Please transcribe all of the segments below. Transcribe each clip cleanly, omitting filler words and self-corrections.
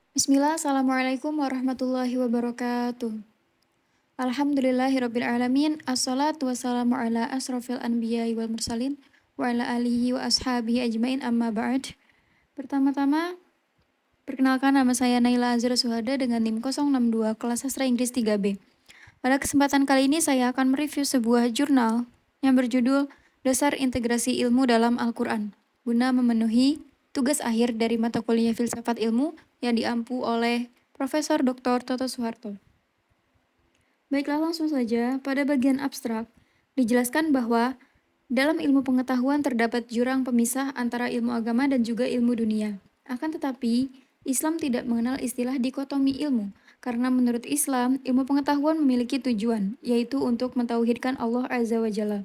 Bismillah, Assalamualaikum warahmatullahi wabarakatuh. Alhamdulillahirabbil alamin, assalatu wassalamu ala asrofil anbiya'i wal mursalin, wa ala alihi wa ashabihi ajmain amma ba'd. Pertama-tama, perkenalkan nama saya Naila Azra Suhada dengan NIM 062 kelas sastra Inggris 3B. Pada kesempatan kali ini saya akan mereview sebuah jurnal yang berjudul Dasar Integrasi Ilmu dalam Al-Quran, guna memenuhi tugas akhir dari mata kuliah Filsafat Ilmu yang diampu oleh Profesor Dr. Toto Soeharto. Baiklah, langsung saja. Pada bagian abstrak, dijelaskan bahwa dalam ilmu pengetahuan terdapat jurang pemisah antara ilmu agama dan juga ilmu dunia. Akan tetapi, Islam tidak mengenal istilah dikotomi ilmu, karena menurut Islam, ilmu pengetahuan memiliki tujuan, yaitu untuk mentauhidkan Allah Azza wa Jalla.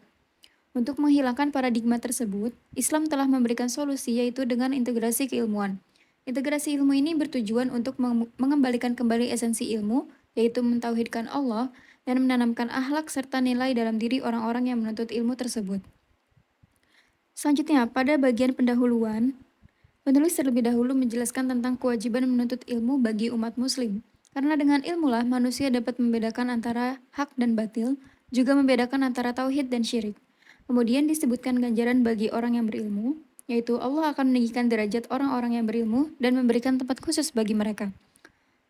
Untuk menghilangkan paradigma tersebut, Islam telah memberikan solusi, yaitu dengan integrasi keilmuan. Integrasi ilmu ini bertujuan untuk mengembalikan kembali esensi ilmu, yaitu mentauhidkan Allah, dan menanamkan akhlak serta nilai dalam diri orang-orang yang menuntut ilmu tersebut. Selanjutnya, pada bagian pendahuluan, penulis terlebih dahulu menjelaskan tentang kewajiban menuntut ilmu bagi umat muslim. Karena dengan ilmulah manusia dapat membedakan antara hak dan batil, juga membedakan antara tauhid dan syirik. Kemudian disebutkan ganjaran bagi orang yang berilmu, yaitu Allah akan meninggikan derajat orang-orang yang berilmu dan memberikan tempat khusus bagi mereka.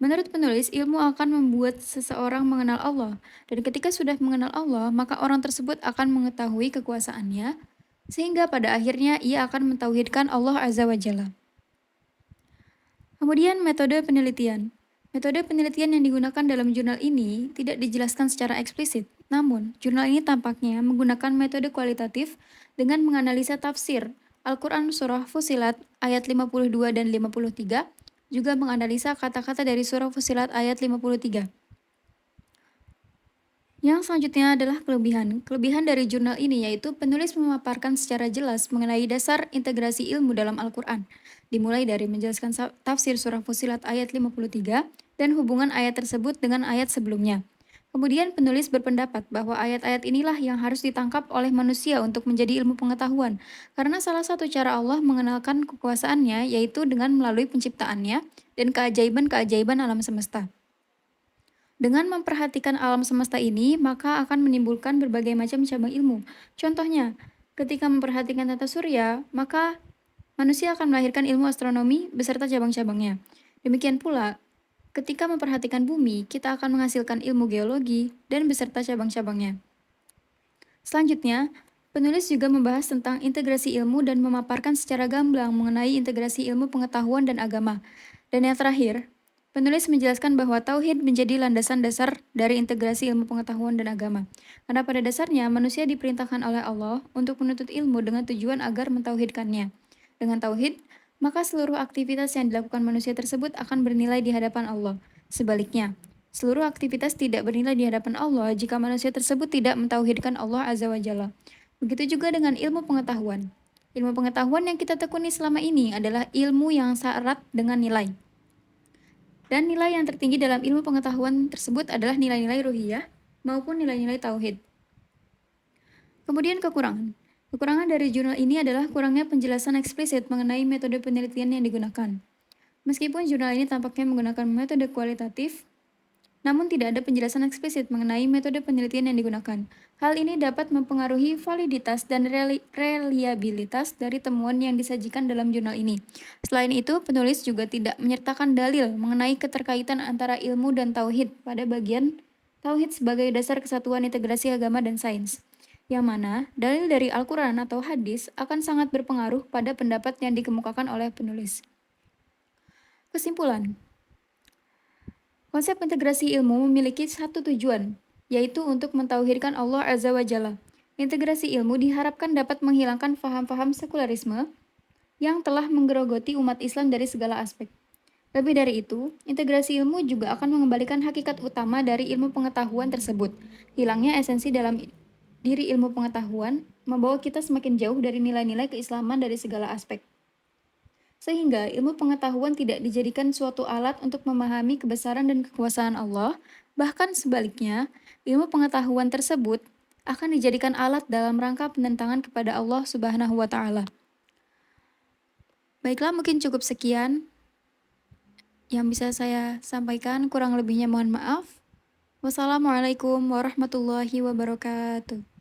Menurut penulis, ilmu akan membuat seseorang mengenal Allah, dan ketika sudah mengenal Allah, maka orang tersebut akan mengetahui kekuasaannya, sehingga pada akhirnya ia akan mentauhidkan Allah Azza wa Jalla. Kemudian metode penelitian. Metode penelitian yang digunakan dalam jurnal ini tidak dijelaskan secara eksplisit, namun jurnal ini tampaknya menggunakan metode kualitatif dengan menganalisa tafsir Al-Quran Surah Fusilat ayat 52 dan 53, juga menganalisa kata-kata dari Surah Fusilat ayat 53. Yang selanjutnya adalah kelebihan. Kelebihan dari jurnal ini yaitu penulis memaparkan secara jelas mengenai dasar integrasi ilmu dalam Al-Quran, dimulai dari menjelaskan tafsir surah Fusilat ayat 53 dan hubungan ayat tersebut dengan ayat sebelumnya. Kemudian penulis berpendapat bahwa ayat-ayat inilah yang harus ditangkap oleh manusia untuk menjadi ilmu pengetahuan, karena salah satu cara Allah mengenalkan kekuasaannya yaitu dengan melalui penciptaannya dan keajaiban-keajaiban alam semesta. Dengan memperhatikan alam semesta ini, maka akan menimbulkan berbagai macam cabang ilmu. Contohnya, ketika memperhatikan tata surya, maka manusia akan melahirkan ilmu astronomi beserta cabang-cabangnya. Demikian pula, ketika memperhatikan bumi, kita akan menghasilkan ilmu geologi dan beserta cabang-cabangnya. Selanjutnya, penulis juga membahas tentang integrasi ilmu dan memaparkan secara gamblang mengenai integrasi ilmu pengetahuan dan agama. Dan yang terakhir, penulis menjelaskan bahwa tauhid menjadi landasan dasar dari integrasi ilmu pengetahuan dan agama. Karena pada dasarnya manusia diperintahkan oleh Allah untuk menuntut ilmu dengan tujuan agar mentauhidkannya. Dengan tauhid, maka seluruh aktivitas yang dilakukan manusia tersebut akan bernilai di hadapan Allah. Sebaliknya, seluruh aktivitas tidak bernilai di hadapan Allah jika manusia tersebut tidak mentauhidkan Allah Azza wa Jalla. Begitu juga dengan ilmu pengetahuan. Ilmu pengetahuan yang kita tekuni selama ini adalah ilmu yang syarat dengan nilai. Dan nilai yang tertinggi dalam ilmu pengetahuan tersebut adalah nilai-nilai ruhiyah maupun nilai-nilai tauhid. Kemudian kekurangan. Kekurangan dari jurnal ini adalah kurangnya penjelasan eksplisit mengenai metode penelitian yang digunakan. Meskipun jurnal ini tampaknya menggunakan metode kualitatif, namun tidak ada penjelasan eksplisit mengenai metode penelitian yang digunakan. Hal ini dapat mempengaruhi validitas dan reliabilitas dari temuan yang disajikan dalam jurnal ini. Selain itu, penulis juga tidak menyertakan dalil mengenai keterkaitan antara ilmu dan tauhid pada bagian tauhid sebagai dasar kesatuan integrasi agama dan sains, yang mana dalil dari Al-Quran atau hadis akan sangat berpengaruh pada pendapat yang dikemukakan oleh penulis. Kesimpulan, konsep integrasi ilmu memiliki satu tujuan, yaitu untuk mentauhidkan Allah Azza wa Jalla. Integrasi ilmu diharapkan dapat menghilangkan faham-faham sekularisme yang telah menggerogoti umat Islam dari segala aspek. Lebih dari itu, integrasi ilmu juga akan mengembalikan hakikat utama dari ilmu pengetahuan tersebut. Hilangnya esensi dalam diri ilmu pengetahuan membawa kita semakin jauh dari nilai-nilai keislaman dari segala aspek. Sehingga ilmu pengetahuan tidak dijadikan suatu alat untuk memahami kebesaran dan kekuasaan Allah, bahkan sebaliknya, ilmu pengetahuan tersebut akan dijadikan alat dalam rangka penentangan kepada Allah Subhanahu wa Ta'ala. Baiklah, mungkin cukup sekian yang bisa saya sampaikan. Kurang lebihnya mohon maaf. Wassalamualaikum warahmatullahi wabarakatuh.